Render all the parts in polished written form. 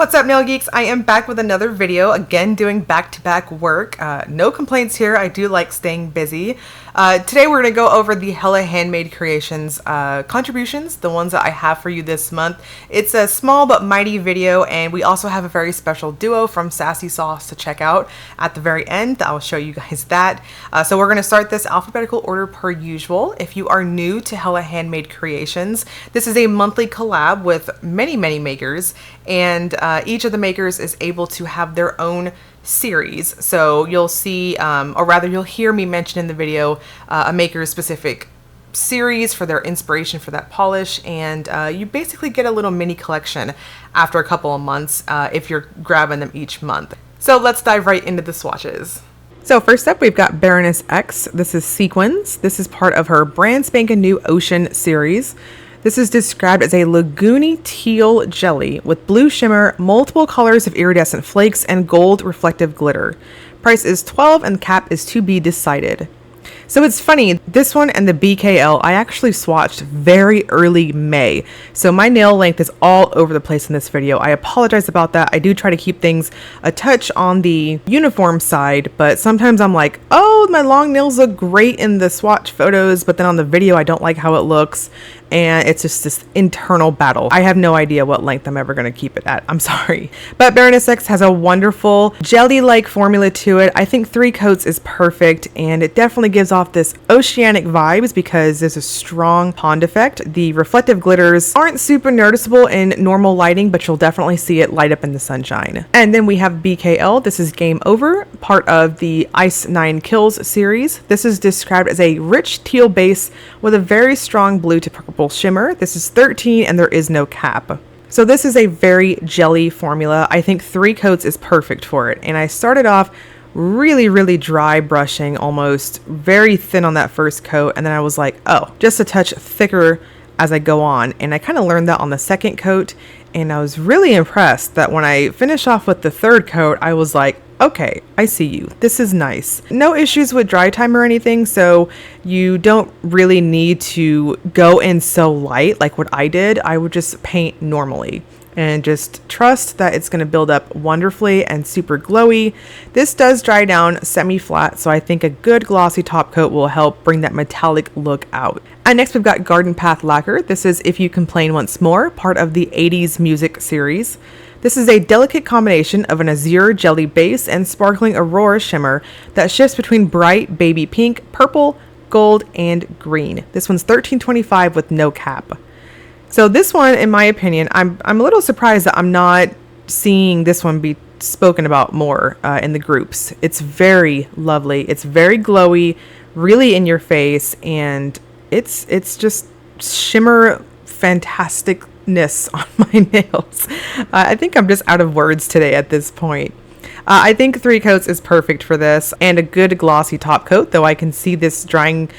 What's up, nail geeks? I am back with another video, again doing back-to-back work. No complaints here. I do like staying busy. Today we're going to go over the Hella Handmade Creations contributions, the ones that I have for you this month. It's a small but mighty video, and we also have a very special duo from Sassy Sauce to check out at the very end. I'll show you guys that. So we're going to start this alphabetical order per usual. If you are new to Hella Handmade Creations, this is a monthly collab with many makers, and each of the makers is able to have their own series. So you'll see, or rather you'll hear me mention in the video a maker's specific series for their inspiration for that polish, and you basically get a little mini collection after a couple of months if you're grabbing them each month. So let's dive right into the swatches. So first up, we've got Baroness X. This is Sequins. This is part of her brand spanking new Ocean series. This is described as a lagoony teal jelly with blue shimmer, multiple colors of iridescent flakes, and gold reflective glitter. Price is $12 and cap is to be decided. So it's funny, this one and the BKL I actually swatched very early May. So my nail length is all over the place in this video. I apologize about that. I do try to keep things a touch on the uniform side, but sometimes I'm like, oh, my long nails look great in the swatch photos, but then on the video I don't like how it looks. And it's just this internal battle. I have no idea what length I'm ever going to keep it at. I'm sorry. But Baroness X has a wonderful jelly-like formula to it. I think 3 coats is perfect, and it definitely gives off this oceanic vibes because there's a strong pond effect. The reflective glitters aren't super noticeable in normal lighting, but you'll definitely see it light up in the sunshine. And then we have BKL. This is Game Over, part of the Ice 9 Kills series. This is described as a rich teal base with a very strong blue to purple shimmer. This is $13 and there is no cap. So this is a very jelly formula. I think 3 coats is perfect for it. And I started off really dry brushing, almost very thin on that first coat. And then I was like, oh, just a touch thicker as I go on. And I kind of learned that on the second coat. And I was really impressed that when I finished off with the third coat, I was like, okay, I see you. This is nice. No issues with dry time or anything, so you don't really need to go in so light like what I did. I would just paint normally and just trust that it's going to build up wonderfully and super glowy. This does dry down semi-flat, so I think a good glossy top coat will help bring that metallic look out. And next we've got Garden Path Lacquer. This is If You Complain Once More, part of the 80s music series. This is a delicate combination of an azure jelly base and sparkling aurora shimmer that shifts between bright baby pink, purple, gold, and green. This one's $13.25 with no cap. So this one, in my opinion, I'm a little surprised that I'm not seeing this one be spoken about more in the groups. It's very lovely. It's very glowy, really in your face, and it's just shimmer fantastic on my nails. I think I'm just out of words today at this point. I think 3 coats is perfect for this, and a good glossy top coat, though I can see this drying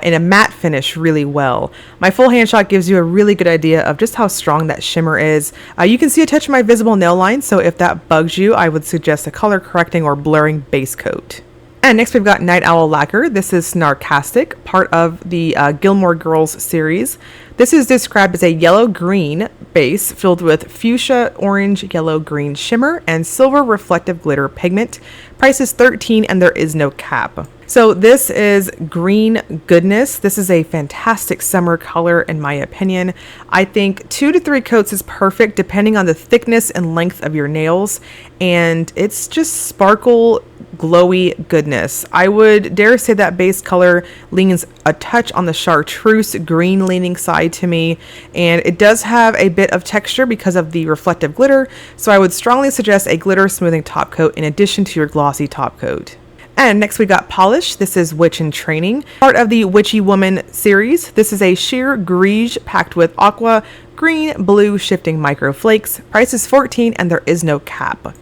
in a matte finish really well. My full hand shot gives you a really good idea of just how strong that shimmer is. You can see a touch of my visible nail line, so if that bugs you, I would suggest a color correcting or blurring base coat. And next we've got Night Owl Lacquer. This is Snarcastic, part of the Gilmore Girls series. This is described as a yellow-green base filled with fuchsia, orange, yellow-green shimmer, and silver reflective glitter pigment. Price is $13 and there is no cap. So this is green goodness. This is a fantastic summer color in my opinion. I think 2 to 3 coats is perfect depending on the thickness and length of your nails, and it's just sparkle glowy goodness. I would dare say that base color leans a touch on the chartreuse green leaning side to me, and it does have a bit of texture because of the reflective glitter, so I would strongly suggest a glitter smoothing top coat in addition to your glossy top coat. And next we got Pahlish. This is Witch in Training, part of the Witchy Woman series. This is a sheer greige packed with aqua, green, blue shifting micro flakes. Price is $14 and there is no cap.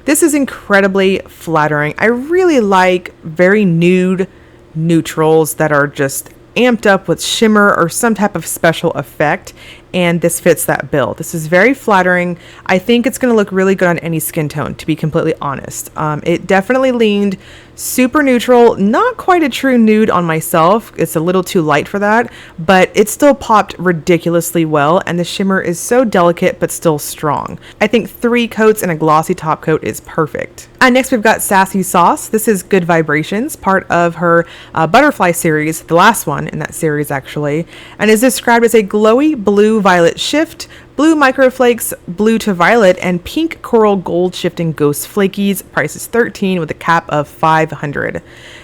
This is incredibly flattering. I really like very nude neutrals that are just amped up with shimmer or some type of special effect. and this fits that bill. This is very flattering. I think it's going to look really good on any skin tone, to be completely honest. It definitely leaned super neutral, not quite a true nude on myself. It's a little too light for that, but it still popped ridiculously well, and the shimmer is so delicate but still strong. I think 3 coats and a glossy top coat is perfect. Next we've got Sassy Sauce. This is Good Vibrations, part of her Butterfly series, the last one in that series actually, and is described as a glowy blue-violet shift, blue microflakes, blue to violet, and pink coral gold shifting ghost flakies. Price is $13 with a cap of $500.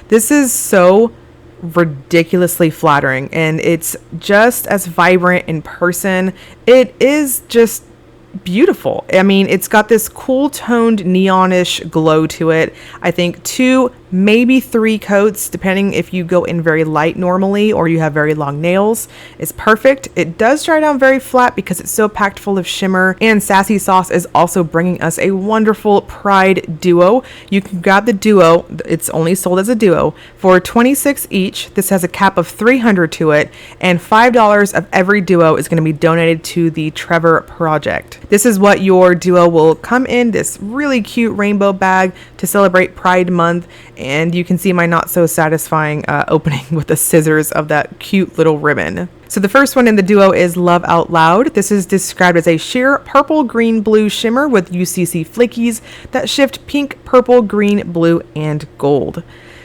This is so ridiculously flattering, and it's just as vibrant in person. It is just beautiful. I mean, it's got this cool toned neonish glow to it. I think 2, maybe 3 coats, depending if you go in very light normally or you have very long nails, is perfect. It does dry down very flat because it's so packed full of shimmer, and Sassy Sauce is also bringing us a wonderful Pride duo. You can grab the duo, it's only sold as a duo, for $26 each. This has a cap of $300 to it, and $5 of every duo is going to be donated to the Trevor Project. This is what your duo will come in, this really cute rainbow bag to celebrate Pride Month. And you can see my not so satisfying opening with the scissors of that cute little ribbon. So the first one in the duo is Love Out Loud. This is described as a sheer purple, green, blue shimmer with UCC flickies that shift pink, purple, green, blue, and gold.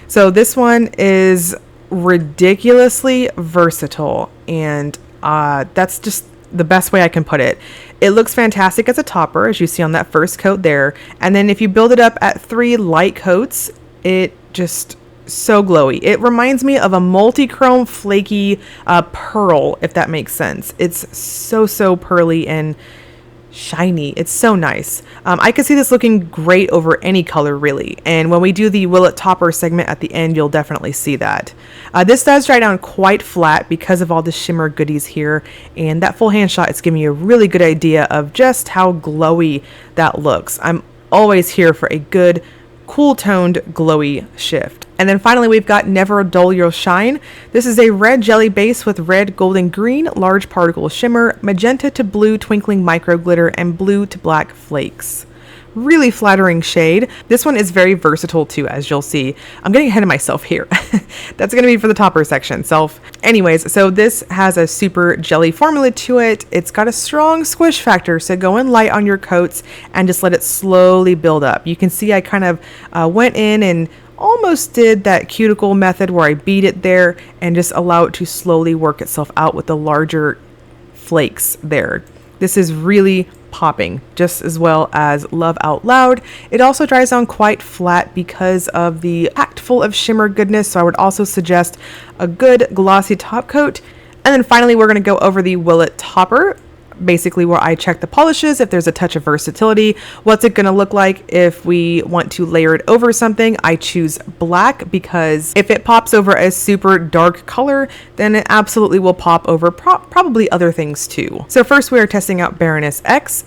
So this one is ridiculously versatile, and that's just the best way I can put it. It looks fantastic as a topper, as you see on that first coat there. And then if you build it up at 3 light coats, it just so glowy. It reminds me of a multi-chrome flaky pearl, if that makes sense. It's so pearly and shiny. It's so nice. I could see this looking great over any color really, and when we do the Will It Topper segment at the end, you'll definitely see that. This does dry down quite flat because of all the shimmer goodies here, and that full hand shot is giving you a really good idea of just how glowy that looks. I'm always here for a good cool toned glowy shift. And then finally we've got Never Dull Your Shine. This is a red jelly base with red, gold, and green large particle shimmer, magenta to blue twinkling micro glitter, and blue to black flakes. Really flattering shade. This one is very versatile too, as you'll see. I'm getting ahead of myself here. That's going to be for the topper section. So anyways, so this has a super jelly formula to it. It's got a strong squish factor, so go in light on your coats and just let it slowly build up. You can see I kind of went in and almost did that cuticle method where I beat it there and just allow it to slowly work itself out with the larger flakes there. This is really popping just as well as Love Out Loud. It also dries down quite flat because of the packed full of shimmer goodness, so I would also suggest a good glossy top coat. And then finally we're going to go over the Will It Topper, basically where I check the polishes, if there's a touch of versatility. What's it going to look like if we want to layer it over something? I choose black because if it pops over a super dark color, then it absolutely will pop over probably other things too. So first we are testing out Baroness X.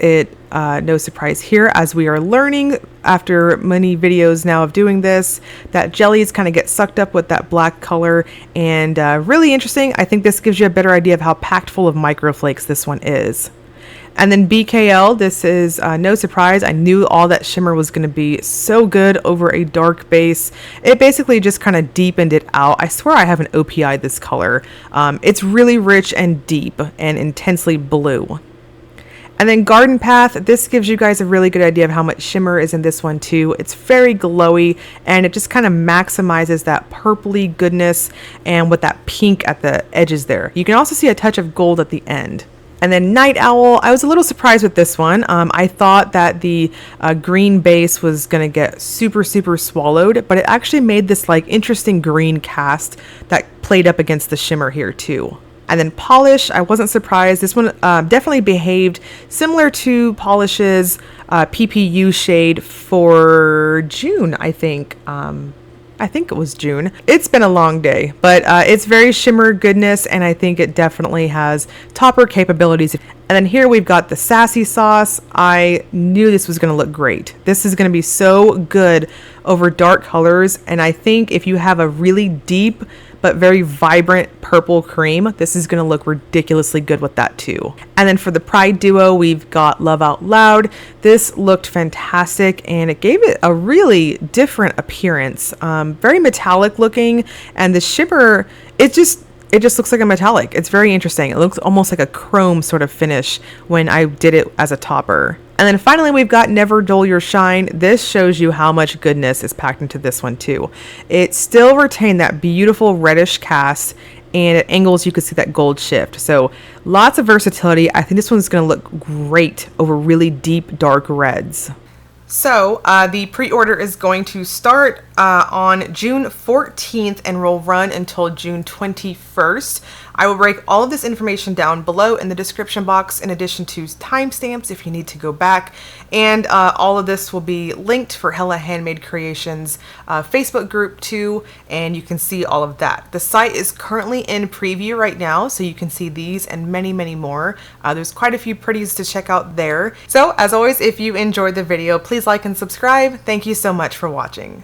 No surprise here, as we are learning after many videos now of doing this, that jellies kind of get sucked up with that black color, and really interesting. I think this gives you a better idea of how packed full of microflakes this one is. And then BKL, this is no surprise. I knew all that shimmer was going to be so good over a dark base. It basically just kind of deepened it out. I swear I haven't OPI'd this color. It's really rich and deep and intensely blue. And then Garden Path, this gives you guys a really good idea of how much shimmer is in this one too. It's very glowy, and it just kind of maximizes that purpley goodness and with that pink at the edges there. You can also see a touch of gold at the end. And then Night Owl, I was a little surprised with this one. I thought that the green base was going to get super swallowed, but it actually made this like interesting green cast that played up against the shimmer here too. And then Pahlish, I wasn't surprised. This one definitely behaved similar to Pahlish's PPU shade for June, I think. I think it was June. It's been a long day, but it's very shimmer goodness, and I think it definitely has topper capabilities. And then here we've got the Sassy Sauce. I knew this was going to look great. This is going to be so good over dark colors. And I think if you have a really deep but very vibrant purple cream, this is going to look ridiculously good with that too. And then for the Pride Duo, we've got Love Out Loud. This looked fantastic and it gave it a really different appearance. Very metallic looking, and the shimmer, it just looks like a metallic. It's very interesting. It looks almost like a chrome sort of finish when I did it as a topper. And then finally, we've got Never Dull Your Shine. This shows you how much goodness is packed into this one too. It still retained that beautiful reddish cast, and at angles you can see that gold shift. So lots of versatility. I think this one's going to look great over really deep dark reds. So the pre-order is going to start on June 14th and will run until June 21st. I will break all of this information down below in the description box, in addition to timestamps if you need to go back. And all of this will be linked for Hella Handmade Creations Facebook group too, and you can see all of that. The site is currently in preview right now, so you can see these and many, many more. There's quite a few pretties to check out there. So as always, if you enjoyed the video, please like and subscribe. Thank you so much for watching.